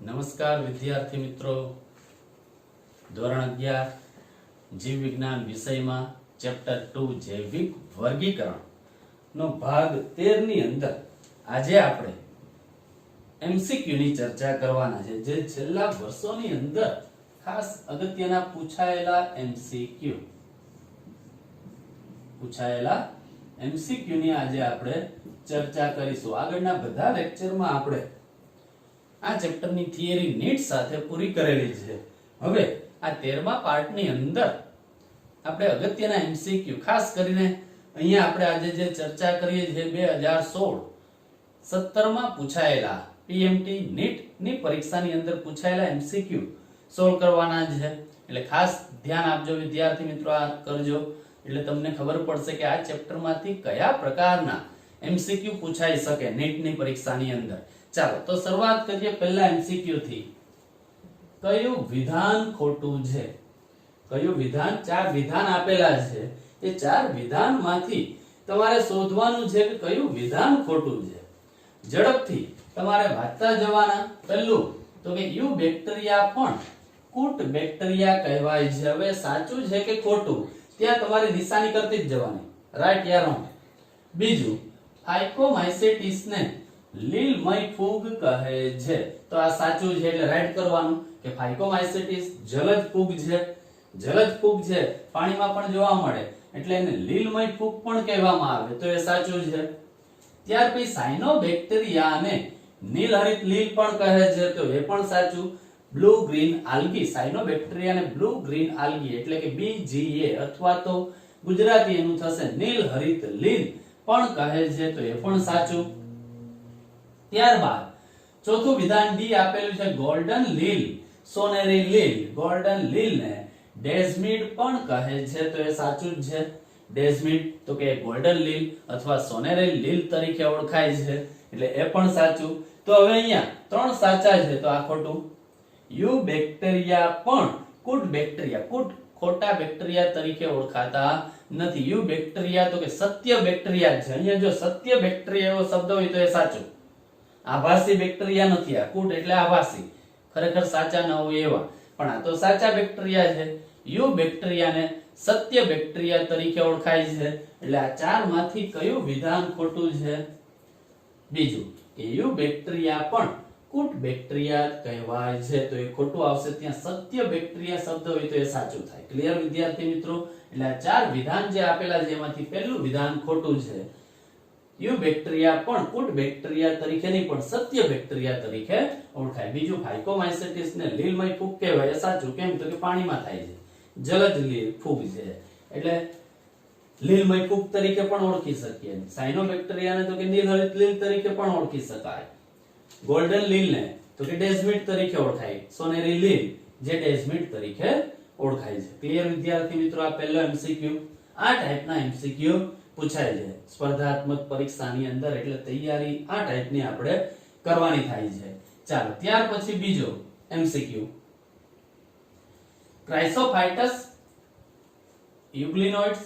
નમસ્કાર વિદ્યાર્થી મિત્રો, ધોરણ 11 જીવ વિજ્ઞાન વિષયમાં ચેપ્ટર 2 જૈવિક વર્ગીકરણ નો ભાગ 13 ની અંદર આજે આપણે એમસીક્યુ ની ચર્ચા કરવાના છે, જે છેલ્લા વર્ષોની અંદર ખાસ અગત્યના પૂછાયેલા એમસીક્યુ ની આજે આપણે ચર્ચા કરીશું. આગળના બધા લેક્ચરમાં આપણે આ ચેપ્ટર ની થિયરી નીટ સાથે પૂરી કરેલી છે. હવે આ 13મા પાર્ટ ની અંદર આપણે અગત્યના એમસીક્યુ ખાસ કરીને અહીંયા આપણે આજે જે ચર્ચા કરીએ છીએ 2016 17માં પૂછાયેલા પીએમટી નીટ ની પરીક્ષાની અંદર પૂછાયેલા એમસીક્યુ સોલ્વ કરવાના છે. એટલે ખાસ ધ્યાન આપજો વિદ્યાર્થી મિત્રો, આ કરજો એટલે તમને ખબર પડશે કે આ ચેપ્ટર માંથી કયા પ્રકારના એમસીક્યુ પૂછાઈ શકે નીટ ની પરીક્ષાની અંદર. ચાલો તો શરૂઆત કરીએ પહેલા એમસીક્યુ થી. કયું વિધાન ખોટું છે? કયું વિધાન? ચાર વિધાન આપેલા છે. એ ચાર વિધાનમાંથી તમારે શોધવાનું છે કે કયું વિધાન ખોટું છે. ઝડપથી તમારે વાંચતા જવાના. પહેલું તો કે યુ બેક્ટેરિયા પણ કૂટ બેક્ટેરિયા કહેવાય છે. હવે સાચું છે કે ખોટું ત્યાં તમારે નિશાની કરતી જ જવાની, રાઈટ યા રોંગ. બીજું, ફાઇકોમાઇસેટિસ ને લીલમય ફૂગ કહે છે. તો આ સાચું છે એટલે રાઈટ કરવાનું કે ફાઇકોમાઇસેટિસ જલજ ફૂગ છે. જલજ ફૂગ છે, પાણીમાં પણ જોવા મળે એટલે એને લીલમય ફૂગ પણ કહેવામાં આવે, તો એ સાચું છે. ત્યાર પછી સાયનોબેક્ટેરિયાને નીલહરિત લીલ પણ કહે છે, તો એ પણ સાચું. બ્લુ ગ્રીન આલ્ગી, સાયનોબેક્ટેરિયાને બ્લુ ગ્રીન આલ્ગી એટલે કે BGA અથવા તો ગુજરાતી એનું થશે નીલહરિત લીલ પણ કહે છે, તો એ પણ સાચું. ત્યારબાદ ચોથું વિધાન ડી આપેલું છે ગોલ્ડન લીલ, સોનેરી લીલ. ગોલ્ડન લીલ ને ડેઝમિડ પણ કહે છે, તો એ સાચું જ છે. ડેઝમિડ તો કે ગોલ્ડન લીલ અથવા સોનેરી લીલ તરીકે ઓળખાય છે, એટલે એ પણ સાચું. તો હવે અહીંયા ત્રણ સાચા છે, તો આ ખોટું. યુ બેક્ટેરિયા પણ કૂટ બેક્ટેરિયા, કૂટ ખોટા બેક્ટેરિયા તરીકે ઓળખાતા નથી. યુ બેક્ટેરિયા તો કે સત્ય બેક્ટેરિયા છે. અહીંયા જો સત્ય બેક્ટેરિયા એવો શબ્દ હોય તો એ સાચું. આભાસી બેક્ટેરિયા નથી. આ કૂટ એટલે આભાસી, ખરેખર સાચા ન હોય એવા, પણ આ તો સાચા બેક્ટેરિયા છે. યુ બેક્ટેરિયાને સત્ય બેક્ટેરિયા તરીકે ઓળખાય છે, એટલે આ ચાર માંથી કયું વિધાન ખોટું છે? બીજું કે યુ બેક્ટેરિયા પણ કૂટ બેક્ટેરિયા કહેવાય છે, તો એ ખોટું આવશે. ત્યાં સત્ય બેક્ટેરિયા શબ્દ હોય તો એ સાચું થાય. ક્લિયર વિદ્યાર્થી મિત્રો? એટલે આ ચાર વિધાન જે આપેલા છે એમાંથી પહેલું વિધાન ખોટું છે. યુ બેક્ટેરિયા પણ કૂટ બેક્ટેરિયા તરીકે નહીં પણ સત્ય બેક્ટેરિયા તરીકે ઓળખાય. બીજું ફાઇકોમાઇસેટિસ ને લીલમય ફૂગ કહેવાય, એ સાચું. કેમ? તો કે પાણીમાં થાય છે, જલજ લીલ ફૂગ છે એટલે લીલમય ફૂગ તરીકે પણ ઓળખી શકીએ. સાયનોબેક્ટેરિયાને તો કે નીલહરિત લીલ તરીકે પણ ઓળખી શકાય. ગોલ્ડન લીલ ને તો કે ડેઝમિડ તરીકે ઓળખાય. સોનેરી લીલ જે ડેઝમિડ તરીકે ઓળખાય છે. ક્લિયર વિદ્યાર્થી મિત્રો? આ પહેલો એમસીક્યુ. આ ટાઈપના એમસીક્યુ પૂછાય છે સ્પર્ધાત્મક પરીક્ષાની અંદર, એટલે તૈયારી આ ટાઈપની આપણે કરવાની થાય છે. ચાલો ત્યાર પછી બીજો એમસીક્યુ. ક્રાઇસોફાઇટસ, યુગ્લિનોઇડ્સ,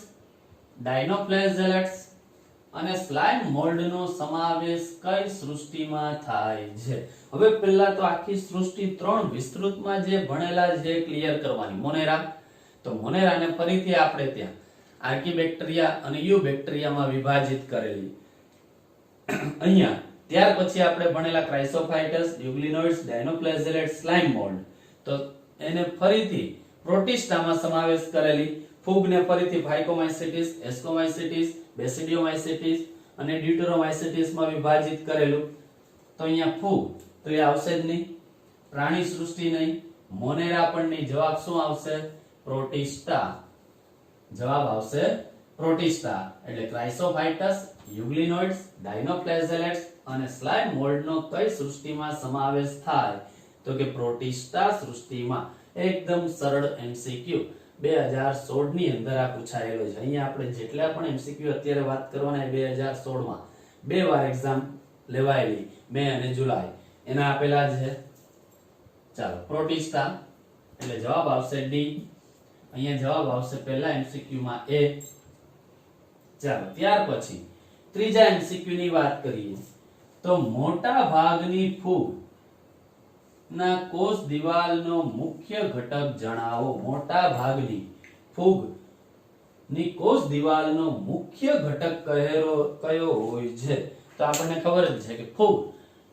ડાયનોફ્લેજેલેટ્સ અને સ્લાઇમ મોલ્ડ નો સમાવેશ કઈ સૃષ્ટિમાં થાય છે? હવે પહેલા તો આખી સૃષ્ટિ ત્રણ વિસ્તૃતમાં જે ભણેલા છે ક્લિયર કરવાની. મોનેરા, તો મોનેરાને ફરીથી આપણે ત્યાં આર્કીબેક્ટેરિયા અને યુ બેક્ટેરિયામાં વિભાજિત કરેલી. અહીંયા ત્યાર પછી આપણે ભણેલા ક્રાઇસોફાઇટસ, યુગ્લિનોઇડ્સ, ડાયનોફ્લેજેલેટ્સ, સ્લાઇમ મોલ્ડ, તો એને ફરીથી પ્રોટિસ્ટામાં સમાવેશ કરેલી. ફૂગને ફરીથી ફાઇકોમાઇસેટિસ, એસ્કોમાઇસેટિસ, બેસિડિયોમાઇસેટિસ અને ડ્યુટેરોમાઇસેટિસ માં વિભાજિત કરેલું. તો અહીંયા ફૂગ તો એ આવશે જ નહીં, પ્રાણી સૃષ્ટિ નહીં, મોનેરા પણ નહીં. જવાબ શું આવશે? પ્રોટિસ્ટા. જવાબ આવશે પ્રોટિસ્ટા. એટલે ક્રાઇસોફાઇટસ, યુગ્લિનોઇડ્સ, ડાયનોફ્લેજેલેટ્સ અને સ્લાઇમ મોલ્ડ નો કઈ સૃષ્ટિમાં સમાવેશ થાય? તો કે પ્રોટિસ્ટા સૃષ્ટિમાં. એકદમ સરળ એમસીક્યુ 2016 ની અંદર આ પૂછાયેલો છે. અહીંયા આપણે જેટલા પણ એમસીક્યુ અત્યારે વાત કરવાના એ 2016 માં બે વાર એક્ઝામ લેવાયેલી, મે અને જુલાઈ, એના આપેલા છે. ચાલો પ્રોટિસ્ટા એટલે જવાબ આવશે ડી. અહીંયા જવાબ આવશે પહેલા એમસીક્યુ માં એ. ચાલો ત્યાર પછી ત્રીજા એમસીક્યુ ની વાત કરીએ તો મોટા ભાગની ફૂગ ના કોષ દિવાલનો મુખ્ય ઘટક જણાવો. મોટા ભાગની ફૂગ ની કોષ દિવાલનો મુખ્ય ઘટક કયો હોય છે? તો આપણને ખબર જ છે કે ફૂગ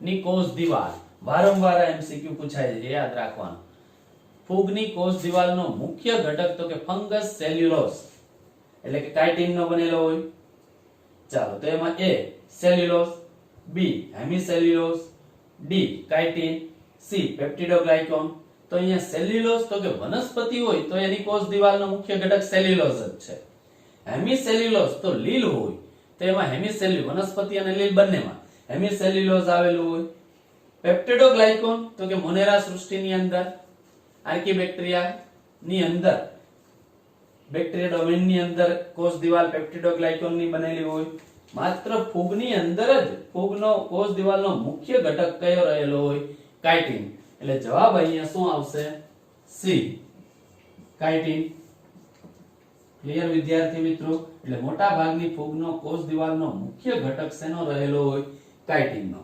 ની કોષ દિવાલ વારંવાર એમસીક્યુ પૂછાય છે, યાદ રાખવાનું. ફૂગની કોષ દિવાલનો મુખ્ય ઘટક તો કે ફંગસ સેલ્યુલોસ એટલે કે કાઇટિન નો બનેલો હોય. ચાલો તો એમાં A cellulose, B હેમિસેલ્યુલોસ, D chitin, C પેપ્ટિડોગ્લાયકોન. તો અહીંયા સેલ્યુલોસ તો કે વનસ્પતિ હોય તો એની કોષ દિવાલનો મુખ્ય ઘટક સેલ્યુલોસ જ છે. હેમિસેલ્યુલોસ તો લીલ હોય તો એમાં હેમિસેલ્યુ વનસ્પતિ અને લીલ બંનેમાં હેમિસેલ્યુલોસ આવેલું હોય. પેપ્ટિડોગ્લાયકોન તો કે મોનેરા સૃષ્ટિની અંદર આર્કીબેક્ટેરિયા ની અંદર બેક્ટેરિયા ડોમેન ની અંદર કોષ દિવાલ પેપ્ટિડોગ્લાયકોન ની બનેલી હોય. માત્ર ફૂગની અંદર જ ફૂગનો કોષ દિવાલનો મુખ્ય ઘટક કયો રહેલો હોય? કાઇટિન. એટલે જવાબ અહીંયા શું આવશે? C chitin. ક્લિયર વિદ્યાર્થી મિત્રો? એટલે મોટા ભાગની ફૂગનો કોષ દિવાલનો મુખ્ય ઘટક શેનો રહેલો હોય? કાઇટિનનો.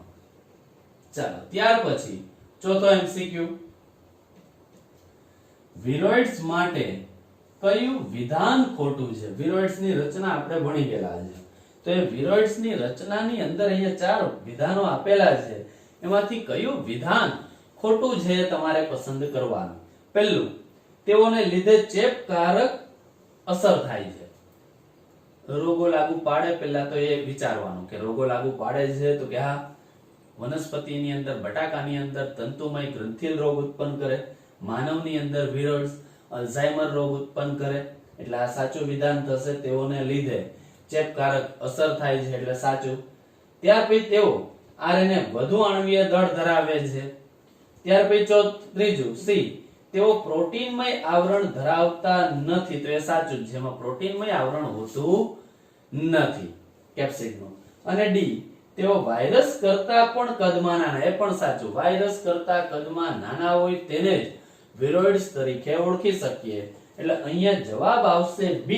ચાલો ત્યાર પછી ચોથો એમસીક્યુ, વિરોઇડ્સ માટે કયું વિધાન ખોટું છે? વિરોઇડ્સ ની રચના આપણે ભણી ગયેલા છે. તો એ વિરોઇડ્સ ની રચનાની અંદર અહીંયા 4 વિધાનો આપેલા છે. એમાંથી કયું વિધાન ખોટું છે તમારે પસંદ કરવાનું. પહેલું, તેઓને લીધે ચેપકારક અસર થાય છે. રોગો લાગુ પાડે, પહેલા તો એ વિચારવાનું કે રોગો લાગુ પાડે છે તો કે હા, વનસ્પતિની અંદર બટાકાની અંદર તંતુમય ગ્રંથિલ રોગ ઉત્પન્ન કરે, માનવની અંદર વિરોઇડ્સ અલ્ઝાઇમર રોગ ઉત્પન્ન કરે. એટલે આ સાચું વિધાન થશે. તેઓને લીધે ચેપકારક અસર થાય છે એટલે સાચું. ત્યાર પછી તેઓ આરએનએ વધુ આણ્વીય દળ ધરાવે છે. ત્યાર પછી ત્રીજું C, તેઓ પ્રોટીનમય આવરણ ધરાવતા નથી. તો એ સાચું છે, જેમાં પ્રોટીનમય આવરણ હોતું નથી કેપ્સિડનું. અને D, તેઓ વાયરસ કરતા પણ કદમાં નાના. એ પણ સાચું. વાયરસ કરતા કદમાં નાના હોય તેને જ વિરોઇડ્સ તરીકે ઓળખી શકીએ. એટલે અહીંયા જવાબ આવશે B.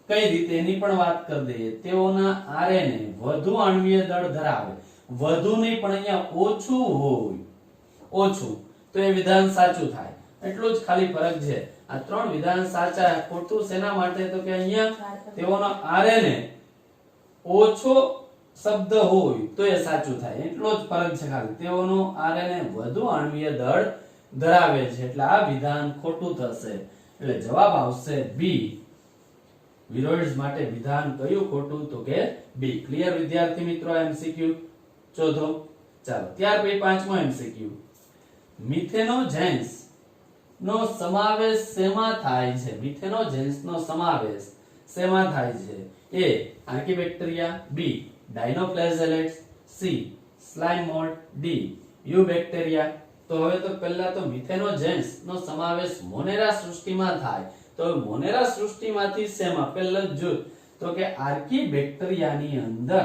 કઈ રીતે એની પણ વાત કરી દઈએ. તેઓના આરએનએ વધુ આણ્વીય દળ ધરાવે. વધુ નહીં પણ અહીંયા ઓછું હોય. ઓછું તો એ વિધાન સાચું થાય. એટલું જ ખાલી ફરક છે. આ 3 વિધાન સાચા. ખોટું શેના માટે? તો કે અહીંયા તેઓનો આરએનએ ઓછો શબ્દ હોય તો એ સાચું થાય. એટલો જ ફરક છે ખાલી. તેઓનો આરએનએ વધુ આણ્વીય દળ ધરાવે છે એટલે આ વિધાન ખોટું થશે. એટલે જવાબ આવશે B. વિરોઇડ્સ માટે વિધાન કયું ખોટું? તો કે B. ક્લિયર વિદ્યાર્થી મિત્રો? એમસીક્યુ ચોથો. ચાલો ત્યાર પછી પાંચમો એમસીક્યુ, મિથેનોજેન્સ નો સમાવેશ શેમાં થાય છે? મિથેનોજેન્સ નો સમાવેશ શેમાં થાય છે? A archaebacteria, B dinoflagellates, C slime mould, D eubacteria. તો હવે તો પહેલા તો મિથેનોજેન્સ નો સમાવેશ મોનેરા સૃષ્ટિમાં થાય. તો મોનેરા સૃષ્ટિમાંથી શેમાં? પહેલા જો તો કે આર્કીબેક્ટેરિયાની અંદર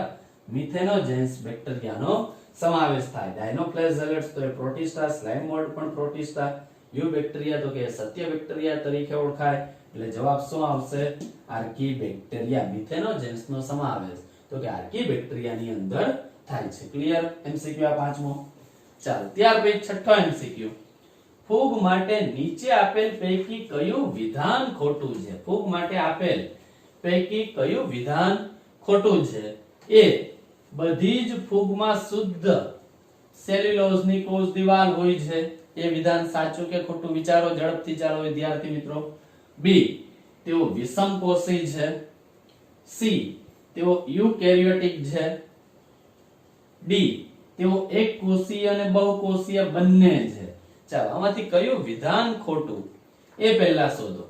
મિથેનોજેન્સ બેક્ટેરિયાનો સમાવેશ થાય. ડાયનોફ્લેજેલેટ્સ તો એ પ્રોટિસ્ટા, સ્લાઇમ મોલ્ડ પણ પ્રોટિસ્ટા, યુબેક્ટેરિયા તો કે સત્ય બેક્ટેરિયા તરીકે ઓળખાય. એટલે જવાબ શું આવશે? આર્કીબેક્ટેરિયા. મિથેનોજેન્સ નો સમાવેશ તો કે આર્કીબેક્ટેરિયાની અંદર થાય છે. ક્લિયર? એમસીક્યુ આ પાંચમો. ચાલો ત્યાર પછી છઠ્ઠો એમસીક્યુ, ફૂગ માટે નીચે આપેલ પૈકી કયું વિધાન ખોટું છે? ફૂગ માટે આપેલ પૈકી કયું વિધાન ખોટું છે? A બધી જ ફૂગમાં શુદ્ધ સેલ્યુલોઝની કોષ દિવાલ હોય છે. એ વિધાન સાચું કે ખોટું? વિચારો ઝડપથી. ચાલો વિદ્યાર્થી મિત્રો. B તેઓ વિષમકોષી છે. C તેઓ યુકેરિયોટિક છે. D તેઓ એક કોષીય અને બહુકોષીય બંને છે. ચાલો આમાંથી કયું વિધાન ખોટું એ પહેલા શોધો.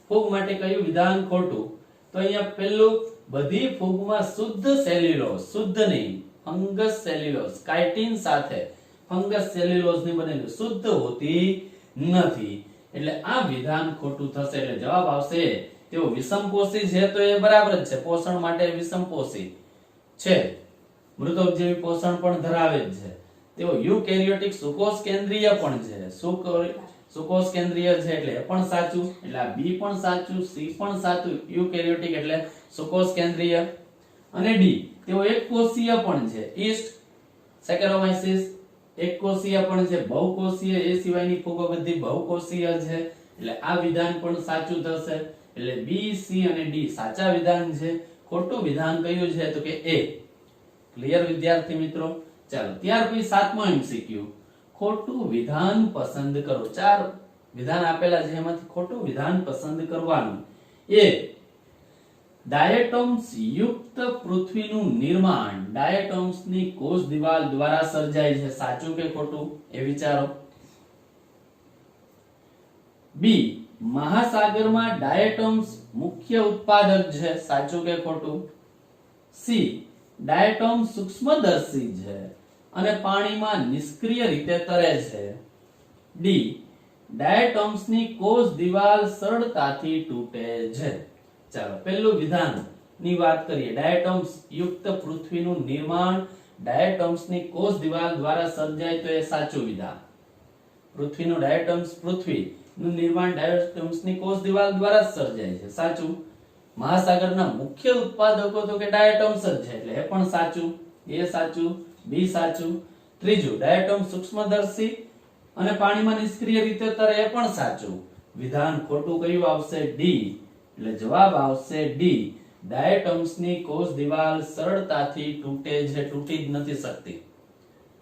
ફૂગ માટે કયું વિધાન ખોટું? તો અહીંયા પહેલું, બધી ફૂગમાં શુદ્ધ સેલ્યુલોઝ, શુદ્ધ નહીં ફંગસ સેલ્યુલોઝ, કાઇટિન સાથે ફંગસ સેલ્યુલોઝ ની બનેલી શુદ્ધ હોતી નથી. એટલે આ વિધાન ખોટું થશે. એટલે જવાબ આવશે તેઓ વિષમપોષી છે. તો એ બરાબર જ છે. પોષણ માટે વિષમપોષી છે. મૃતોપજીવી પોષણ પણ ધરાવે જ છે. તેઓ યુકેરિયોટિક સુકોષ કેન્દ્રીય પણ છે. સુકોષ કેન્દ્રીય છે એટલે એ પણ સાચું. એટલે આ B પણ સાચું, C પણ સાચું. યુકેરિયોટિક એટલે સુકોષ કેન્દ્રીય. અને D તેઓ એક કોષીય પણ છે. ઈસ્ટ, સેકેરોમાઇસિસ, એકકોષીય પણ છે, બહુકોષીય એ સિવાયની ફૂગો બધી બહુકોષીય છે, એટલે આ વિધાન પણ સાચું થશે. એટલે બી, સી અને ડી સાચા વિધાન છે. ખોટું વિધાન કયું છે તો કે એ. ક્લિયર વિદ્યાર્થી મિત્રો? ચાલો ત્યાર પછી 7મો એમસીક્યુ. ખોટું વિધાન પસંદ કરો. 4 વિધાન આપેલા છે, એમાંથી ખોટું વિધાન પસંદ કરવાનું. એ ડાયટોમ્સ યુક્ત પૃથ્વીનું નિર્માણ ડાયટોમ્સની કોષ દિવાલ દ્વારા સર્જાય છે. સાચું કે ખોટું એ વિચારો. બી મહાસાગરમાં ડાયટોમ્સ મુખ્ય ઉત્પાદક છે. સાચું કે ખોટું? સી ડાયટોમ સૂક્ષ્મદર્શી છે અને પાણીમાં નિષ્ક્રિય રીતે તરે છે. ડી ડાયટોમ્સની કોષ દિવાલ સરળતાથી તૂટે છે. ચાલો પહેલું વિધાન ની વાત કરીએ. ડાયટોમ્સ યુક્ત પૃથ્વીનું નિર્માણ ડાયટોમ્સની કોષ દિવાલ દ્વારા સર્જાય તો એ સાચું વિધાન. પૃથ્વીનું ડાયટોમ્સ પૃથ્વીનું નિર્માણ ડાયટોમ્સની કોષ દિવાલ દ્વારા સર્જાય છે. સાચું. મહાસાગરના મુખ્ય ઉત્પાદકો તો કે ડાયટોમ્સ જ છે, એટલે એ પણ સાચું. એ સાચું. બી સાચું. ત્રીજું ડાયટોમ સૂક્ષ્મદર્શી અને પાણીમાં નિષ્ક્રિય રીતે તરે એ પણ સાચું. વિધાન ખોટું કયું આવશે? ડી. એટલે જવાબ આવશે ડી. ડાયટોમ્સની કોષ દિવાલ સરળતાથી તૂટે છે, તૂટી જ નથી શકતી.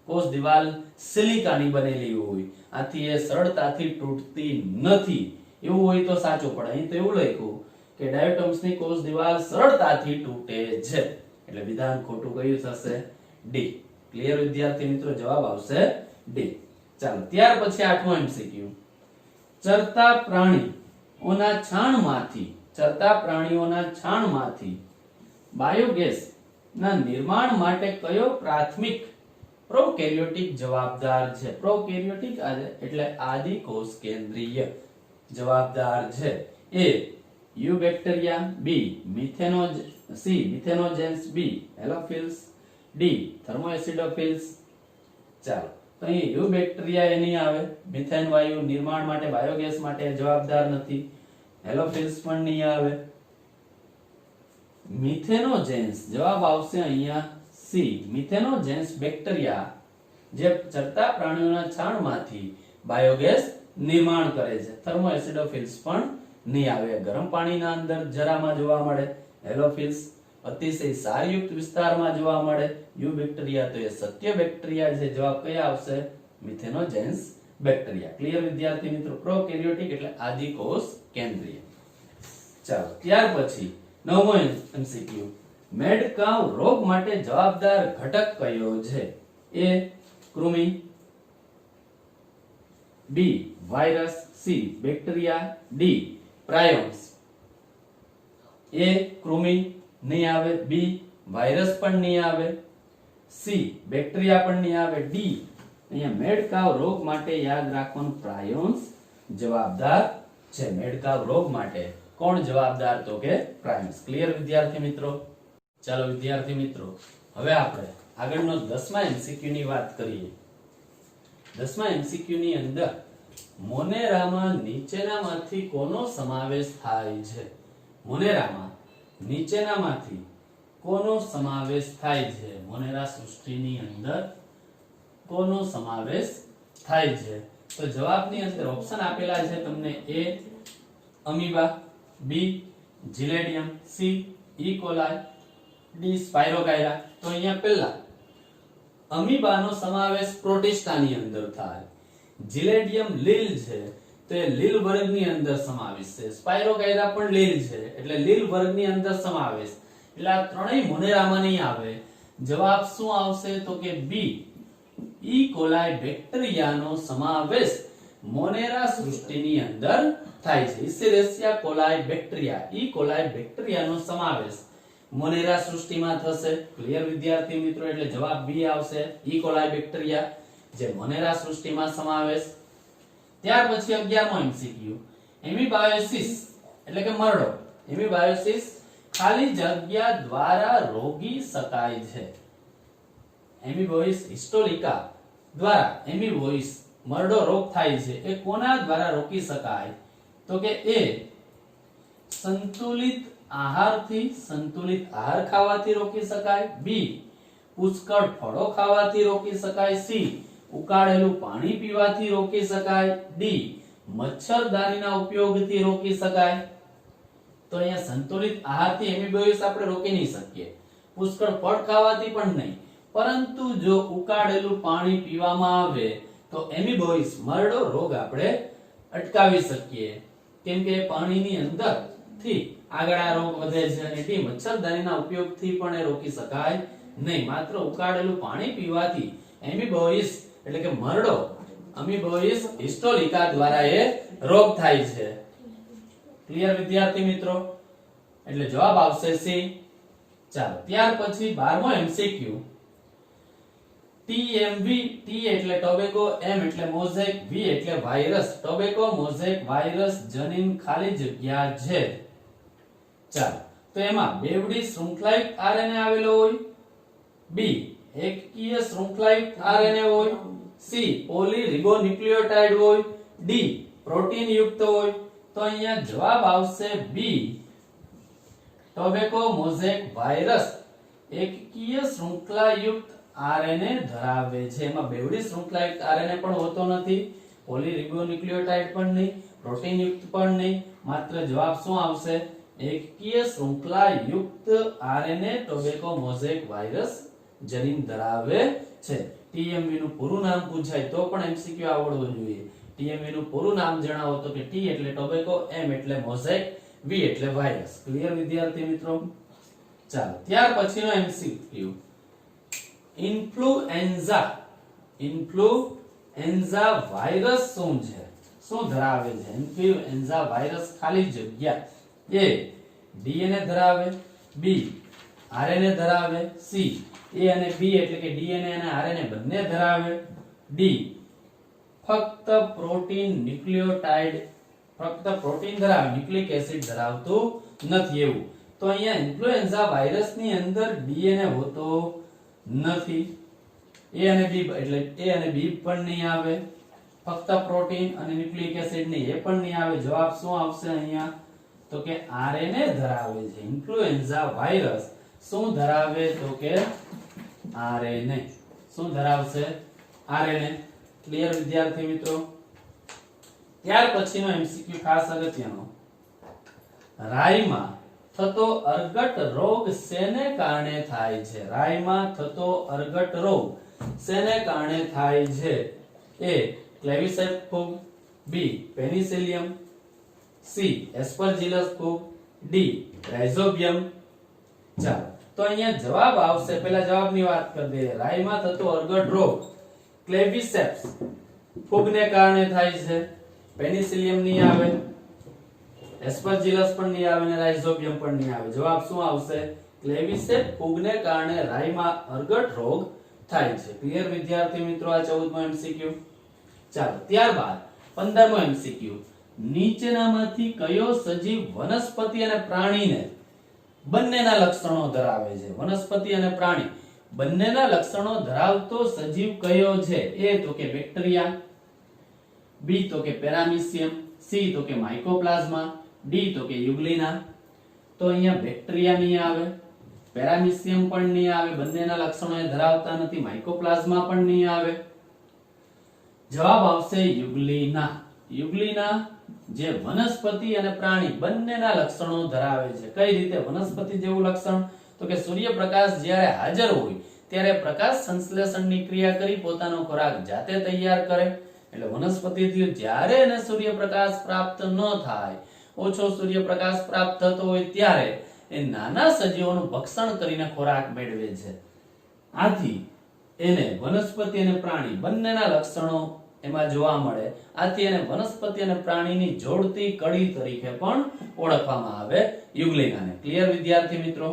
કોષ દિવાલ સિલિકાની બનેલી હોય, આથી એ સરળતાથી તૂટતી નથી. એવું હોય તો સાચું પડે. અહીં તો એવું લખ્યું કે ડાયટોમ્સની કોષ દિવાલ સરળતાથી તૂટે છે, એટલે વિધાન ખોટું કયું થશે? ડી. ક્લિયર વિદ્યાર્થી મિત્રો? જવાબ આવશે ડી. ચાલો ત્યાર પછી 8મો એમસીક્યુ. ચરતા પ્રાણીઓના છાણમાંથી બાયોગેસ ના નિર્માણ માટે કયો પ્રાથમિક પ્રોકેરિયોટિક જવાબદાર છે? પ્રોકેરિયોટિક એટલે આદિ કોષ કેન્દ્રીય જવાબદાર છે. એ યુબેક્ટેરિયા, બી મિથેનોજેન્સ, બી હેલોફિલ્સ, ડી થર્મોએસિડોફિલ્સ. ચાલો તો અહીં યુબેક્ટેરિયા એની આવે. મિથેન વાયુ નિર્માણ માટે બાયોગેસ માટે જવાબદાર નથી. હેલોફિલ્સ પણ નહીં આવે. મિથેનોજેન્સ જવાબ આવશે અહીંયા સી. મિથેનોજેન્સ બેક્ટેરિયા જે ચરતા પ્રાણીઓના છાણમાંથી બાયોગેસ નિર્માણ કરે છે. થર્મોએસિડોફિલ્સ પણ નહીં આવે. ગરમ પાણીના અંદર જરામાં જોવા મળે. હેલોફિલ્સ અતિશય ક્ષારયુક્ત વિસ્તારમાં જોવા મળે. યુબેક્ટેરિયા તો એ સત્ય બેક્ટેરિયા છે. જવાબ કયા આવશે? મિથેનોજેન્સ બેક્ટેરિયા. ક્લિયર વિદ્યાર્થી મિત્રો? પ્રોકેરિયોટિક એટલે આદિ કોષ કેન્દ્રીય. ચાલો ત્યાર પછી 9મો એમસીક્યુ. મેડકાવ રોગ માટે જવાબદાર ઘટક કયો છે? એ કૃમિ, બી વાયરસ, સી બેક્ટેરિયા, ડી પ્રાયોન્સ. એ કૃમિ નહીં આવે. બી વાયરસ પણ નહીં આવે. સી બેક્ટેરિયા પણ નહીં આવે. ડી અહીંયા મેડકાવ રોગ માટે યાદ રાખવાનું પ્રાયોન્સ જવાબદાર છે. મેડકાવ રોગ માટે કોણ જવાબદાર? તો કે પ્રાયોન્સ. ક્લિયર વિદ્યાર્થી મિત્રો? ચાલો વિદ્યાર્થી મિત્રો હવે આપણે આગળનો 10મા એમસીક્યુ ની વાત કરીએ. 10મા એમસીક્યુ ની અંદર મોનેરામાં નીચેનામાંથી કોનો સમાવેશ થાય છે? મોનેરામાં નીચેનામાંથી કોનો સમાવેશ થાય છે? મોનેરા સૃષ્ટિની અંદર કોનો સમાવેશ થાય છે? તો જવાબની અંદર ઓપ્શન આપેલા છે તમને. એ અમીબા, બી જીલેડિયમ, સી ઈ કોલાય, ડી સ્પાયરોગાયરા. તો અહીંયા પહેલા અમીબાનો સમાવેશ પ્રોટિસ્ટાની અંદર થાય. જીલેડિયમ લીલ છે તો એ લીલ વર્ગની અંદર સમાવેશ છે. સ્પાયરોગાયરા પણ લીલ છે એટલે લીલ વર્ગની અંદર સમાવેશ. એટલે આ ત્રણેય મોનેરામાં નહીં આવે. જવાબ શું આવશે? તો કે બી ઈ કોલાય બેક્ટેરિયાનો સમાવેશ મોનેરા સૃષ્ટિની અંદર થાય છે. ઇસેરેસિયા કોલાય બેક્ટેરિયા, ઈ કોલાય બેક્ટેરિયાનો સમાવેશ મોનેરા સૃષ્ટિમાં થશે. ક્લિયર વિદ્યાર્થી મિત્રો? એટલે જવાબ બી આવશે. ઈ કોલાય બેક્ટેરિયા જે મોનેરા સૃષ્ટિમાં સમાવેશ. ત્યાર પછી 11મો એમસીક્યુ. એમીબાયોસિસ એટલે કે મરડો. એમીબાયોસિસ ખાલી જગ્યા દ્વારા રોકી શકાય છે. એમીબોઇસ હિસ્ટોલિકા દ્વારા એમીબોઇસ મરડો રોગ થાય છે. એ કોના દ્વારા રોકી શકાય? તો કે એ સંતુલિત આહાર ખાવાથી રોકી શકાય. બી પુષ્કળ ફળો ખાવાથી રોકી શકાય. સી ઉકાળેલું પાણી પીવાથી રોકી શકાય, ડી મચ્છરદાનીના ઉપયોગથી રોકી શકાય. તો અહીંયા સંતુલિત આહારથી એમિબોઇસ આપણે રોકી નહીં શકીએ, પુષ્કળ ફળ ખાવાથી પણ નહીં, પરંતુ જો ઉકાળેલું પાણી પીવામાં આવે તો એમિબોઇસ મરડો રોગ આપણે અટકાવી શકીએ, કેમ કે પાણીની અંદરથી આગળ આ રોગ વધે છે. અને ડી મચ્છરદાનીના ઉપયોગથી પણ એ રોકી શકાય નહીં, માત્ર ઉકાળેલું પાણી પીવાથી એમિબોઇસ એટલે કે મરડો અમીબોઇસ હિસ્ટોલિકા દ્વારા એ રોગ થાય છે. ક્લિયર વિદ્યાર્થી મિત્રો? એટલે જવાબ આવશે સી. ચાલો ત્યાર પછી 12મો એમસીક્યુ. ટીએમવી, ટી એટલે ટોબેકો, એમ એટલે મોઝેક, વી એટલે વાયરસ. ટોબેકો મોઝેક વાયરસ જનીન ખાલી જગ્યા છે. ચાલો તો એમાં બેવડી શૃંખલાયુક્ત આરએનએ આવેલો હોય, બી એકકીય શૃંખલાયુક્ત આરએનએ હોય, સી પોલીરિબોન્યુક્લિયોટાઇડ હોય, ડી પ્રોટીન યુક્ત હોય. તો અહીંયા જવાબ આવશે બી. ટોબેકો મોઝેક વાયરસ એકકીય શૃંખલાયુક્ત આરએનએ ધરાવે છે. એમાં બેવડી શૃંખલાયુક્ત આરએનએ પણ હોતો નથી, પોલીરિબોન્યુક્લિયોટાઇડ પણ નહીં, પ્રોટીન યુક્ત પણ નહીં, માત્ર જવાબ શું આવશે? એકકીય શૃંખલાયુક્ત આરએનએ ટોબેકો મોઝેક વાયરસ જનીન ધરાવે છે. ટીએમવી નું પૂરું નામ પૂછાય તો પણ એમસીક્યુ આવડવું જોઈએ. ટીએમવી નું પૂરું નામ જણાવો તો કે ટી એટલે ટોબેકો, એમ એટલે મોઝેક, વી એટલે વાયરસ. ક્લિયર વિદ્યાર્થી મિત્રો? ચાલો ત્યાર પછીનો એમસીક્યુ. ઇન્ફ્લુએન્ઝા. ઇન્ફ્લુએન્ઝા વાયરસ શું છે? શું ધરાવે છે? ઇન્ફ્લુએન્ઝા વાયરસ ખાલી જગ્યા એ ડીએનએ ધરાવે, બી આરએનએ ધરાવે, સી એ અને બી એટલે કે ડીએનએ અને આરએનએ બંને ધરાવે, ડી ફક્ત પ્રોટીન ન્યુક્લિયોટાઇડ ફક્ત પ્રોટીન ધરાવે, ન્યુક્લિક એસિડ ધરાવતું નથી એવું. તો અહીંયા ઇન્ફ્લુએન્ઝા વાયરસની અંદર ડીએનએ હોતો નથી, એ અને બી એટલે એ અને બી પણ નહીં આવે, ફક્ત પ્રોટીન અને ન્યુક્લિક એસિડ નહીં એ પણ નહીં આવે. જવાબ શું આવશે અહીંયા? તો કે આરએનએ ધરાવે છે. ઇન્ફ્લુએન્ઝા વાયરસ શું ધરાવે? તો કે આરએનએ. શું ધરાવશે? આરએનએ. ક્લિયર વિદ્યાર્થી મિત્રો? ત્યાર પછીનો એમસીક્યુ ખાસ અગત્યનો. રાઈમાં થતો અર્ગટ રોગ શેને કારણે થાય છે? રાઈમાં થતો અર્ગટ રોગ શેને કારણે થાય છે? એ ક્લેવિસેપ ફૂગ, બી પેનિસિલિયમ, સી એસ્પરજીલસ ફૂગ, ડી રાઇઝોબિયમ. ચાલો તો અહીંયા જવાબ આવશે. પહેલા જવાબની વાત કરી દઈએ. રાઈમાં થતો અર્ગટ રોગ ક્લેવિસેપ્સ ફૂગને કારણે થાય છે, પેનિસિલિયમ નહીં આવે, એસ્પરજીલસ પણ નહીં આવે અને રાઇઝોબિયમ પણ નહીં આવે. જવાબ શું આવશે? ક્લેવિસેપ ફૂગને કારણે રાઈમાં અર્ગટ રોગ થાય છે. ક્લિયર વિદ્યાર્થી મિત્રો? આ 14મો એમસીક્યુ. ચાલો ત્યારબાદ 15મો એમસીક્યુ. નીચેનામાંથી કયો સજીવ વનસ્પતિ અને પ્રાણીને બંનેના લક્ષણો ધરાવે છે? વનસ્પતિ અને પ્રાણી બંનેના લક્ષણો ધરાવતો સજીવ કયો છે? એ તો કે બેક્ટેરિયા, બી તો કે પેરામીશિયમ, સી તો કે માઇકોપ્લાઝમા, ડી તો કે યુગ્લિના. તો અહીંયા બેક્ટેરિયા નહીં આવે, પેરામીશિયમ પણ નહીં આવે, બંનેના લક્ષણો એ ધરાવતા નથી, માઇકોપ્લાઝમા પણ નહીં આવે. જવાબ આવશે યુગ્લિના. યુગ્લિના જે વનસ્પતિ અને પ્રાણી બંનેના લક્ષણો ધરાવે છે. કઈ રીતે? વનસ્પતિ જેવું લક્ષણ તો કે સૂર્યપ્રકાશ જ્યારે હાજર હોય ત્યારે પ્રકાશ સંશ્લેષણની ક્રિયા કરી પોતાનો ખોરાક જાતે તૈયાર કરે. એટલે વનસ્પતિથી જ્યારે એને સૂર્યપ્રકાશ પ્રાપ્ત ન થાય, ઓછો સૂર્યપ્રકાશ પ્રાપ્ત થતો હોય ત્યારે એ નાના સજીવોનું ભક્ષણ કરીને ખોરાક મેળવે છે. આથી એને વનસ્પતિ અને પ્રાણી બંનેના લક્ષણો એમાં જોવા મળે. આથી એને વનસ્પતિ અને પ્રાણીની જોડતી કડી તરીકે પણ ઓળખવામાં આવે યુગ્લિનાને. ક્લિયર વિદ્યાર્થી મિત્રો?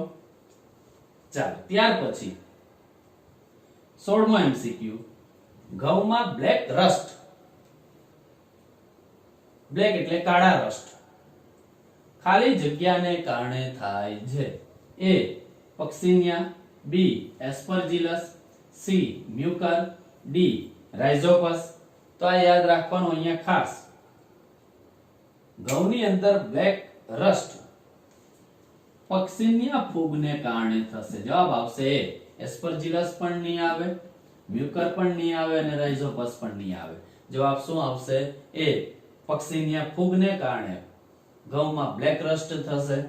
ચાલો ત્યાર પછી 16મો એમસીક્યુ. ઘઉંમાં બ્લેક રસ્ટ. બ્લેક એટલે કાળા રસ્ટ ખાલી જગ્યાને કારણે થાય છે. A puccinia, B aspergillus, C mucor, D rhizopus. તો આ યાદ રાખવાનું અહીંયા ખાસ. ઘઉંની અંદર બ્લેક રસ્ટ પક્સિનિયા ફૂગને કારણે થશે. જવાબ આવશે એ. એસ્પરજીલસ પણ નહીં આવે, મ્યુકર પણ નહીં આવે અને રાઇઝોપસ પણ નહીં આવે. જવાબ શું આવશે? એ પક્ષીની ફૂગને કારણે ઘઉંમાં બ્લેક રસ્ટ થશે.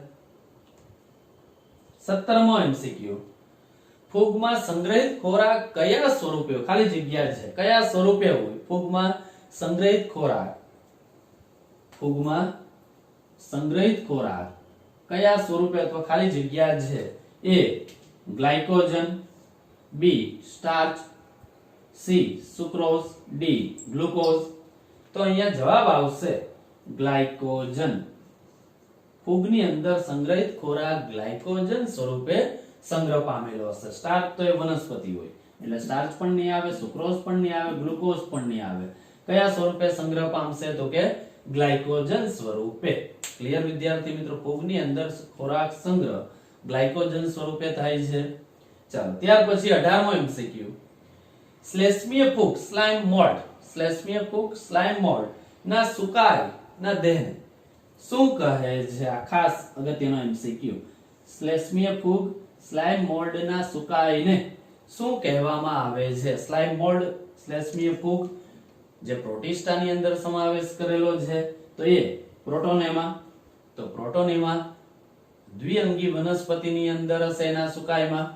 17મો MCQ, ફૂગમાં સંગ્રહિત ખોરાક કયા સ્વરૂપે, ખાલી જગ્યા છે, કયા સ્વરૂપે હોય? ફૂગમાં સંગ્રહિત ખોરાક, ફૂગમાં સંગ્રહિત ખોરાક કયા સ્વરૂપે અથવા ખાલી જગ્યા છે? A glycogen, B starch, C sucrose, D glucose. તો અહીંયા જવાબ આવશે ગ્લાયકોજન. ફૂગની અંદર સંગ્રહિત ખોરાક ગ્લાયકોજન સ્વરૂપે સંગ્રહ પામેલો હશે. સ્ટાર્ચ તો એ વનસ્પતિ હોય એટલે સ્ટાર્ચ પણ નહીં આવે, સુક્રોઝ પણ નહીં આવે, ગ્લુકોઝ પણ નહીં આવે. કયા સ્વરૂપે સંગ્રહ પામશે? તો કે ગ્લાયકોજન સ્વરૂપે. ક્લિયર વિદ્યાર્થી મિત્રો? ફૂગની અંદર ખોરાક સંગ્રહ ગ્લાયકોજન સ્વરૂપે થાય છે. ચાલો ત્યાર પછી 18મો MCQ, શ્લેષ્મીય ફૂગ સ્લાઇમ મોલ્ડ, શ્લેષ્મીય ફૂગ સ્લાઇમ મોલ્ડ ના સુકાય ના દેહને શું કહે છે? આ ખાસ અગત્યનો MCQ. શ્લેષ્મીય ફૂગ સ્લાઇમ મોલ્ડ ના સુકાયને શું કહેવામાં આવે છે? સ્લાઇમ મોલ્ડ, શ્લેષ્મીય ફૂગ જે પ્રોટિસ્ટાની અંદર સમાવેશ કરેલો છે તો એ પ્રોટોનેમા. તો પ્રોટોનેમા દ્વિઅંગી વનસ્પતિની અંદર હશે એના સુકાયમાં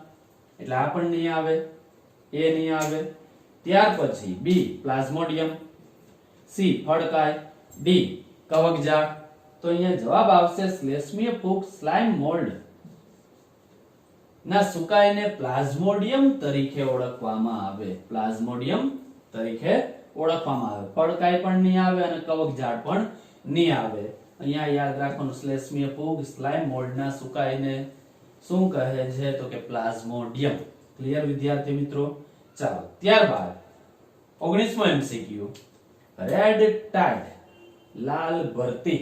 એટલે આ પણ નહીં આવે, એ નહીં આવે. ત્યાર પછી બી પ્લાઝ્મોડિયમ, સી ફળકાય, ડી કવકજાળ. તો અહીંયા જવાબ આવશે શ્લેષ્મીય ફૂગ સ્લાઇમ મોલ્ડ ના સુકાયને પ્લાઝ્મોડિયમ તરીકે ઓળખવામાં આવે, પ્લાઝ્મોડિયમ તરીકે ઓળખવામાં આવે. ફળકાય પણ નહીં આવે અને કવકજાળ પણ નહીં આવે. અહીંયા યાદ રાખવાનું, શ્લેષ્મીય ફૂગ સ્લાઇમ મોલ્ડ ના સુકાયને શું કહે છે? તો કે પ્લાઝ્મોડિયમ. ક્લિયર વિદ્યાર્થી મિત્રો? ચાલો ત્યારબાદ 19મો MCQ, રેડ ટાઇડ, લાલ ભરતી.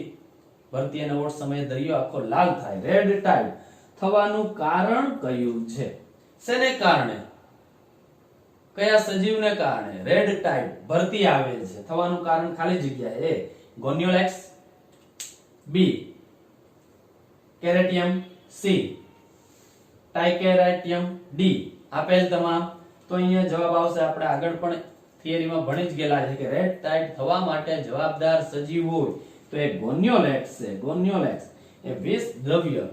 ભરતી અને ઓટ સમયે દરિયો આખો લાલ થાય. રેડ ટાઇડ થવાનું કારણ કયું છે? શેને કારણે? કયા સજીવને કારણે રેડ ટાઇડ ભરતી આવે છે? થવાનું કારણ ખાલી જગ્યા. એ ગોનિયોલેક્સ, બી કેરેટિયમ, સી ટાઇકેરાટિયમ, ડી આપેલ તમામ. તો અહીંયા જવાબ આવશે, આપણે આગળ પણ થિયરીમાં ભણી જ ગયેલા છે કે રેડ ટાઇડ થવા માટે જવાબદાર સજીવ હોય તો એ ગોનિયોલેક્સ છે. ગોનિયોલેક્સ એ વિષ દ્રવ્ય,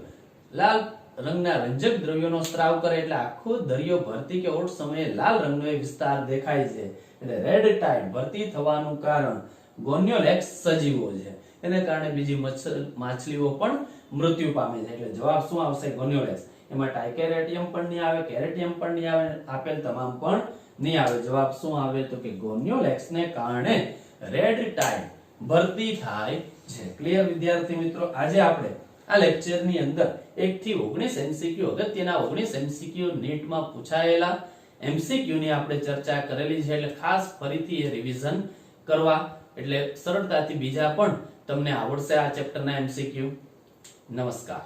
લાલ રંગના રંજક દ્રવ્યોનો સ્ત્રાવ કરે એટલે આખો દરિયો ભરતી કે ઓટ સમયે લાલ રંગનો એ વિસ્તાર દેખાય છે. એટલે રેડ ટાઇડ ભરતી થવાનું કારણ ગોનિયોલેક્સ સજીવો છે. એને કારણે બીજી માછલીઓ પણ મૃત્યુ પામે છે. એટલે જવાબ શું આવશે? ગોનિયોલેક્સ. એમાં ટાઇકેરેટિયમ પણ નહીં આવે, કેરેટિયમ પણ નહીં આવે, આપેલ તમામ પણ નહીં આવે. જવાબ શું આવે? તો કે ગોનિયોલેક્સ ને કારણે રેડ ટાઇડ ભરતી થાય છે. ક્લિયર વિદ્યાર્થી મિત્રો? આજે આપણે આ લેક્ચર ની અંદર 1 થી 19 MCQ, અગત્યના 19 MCQ નીટમાં પૂછાયેલા MCQ ની આપણે ચર્ચા કરેલી છે. એટલે ખાસ ફરીથી એ રિવિઝન કરવા, એટલે સરળતાથી બીજા પણ તમને આવડશે આ ચેપ્ટરના MCQ. નમસ્કાર.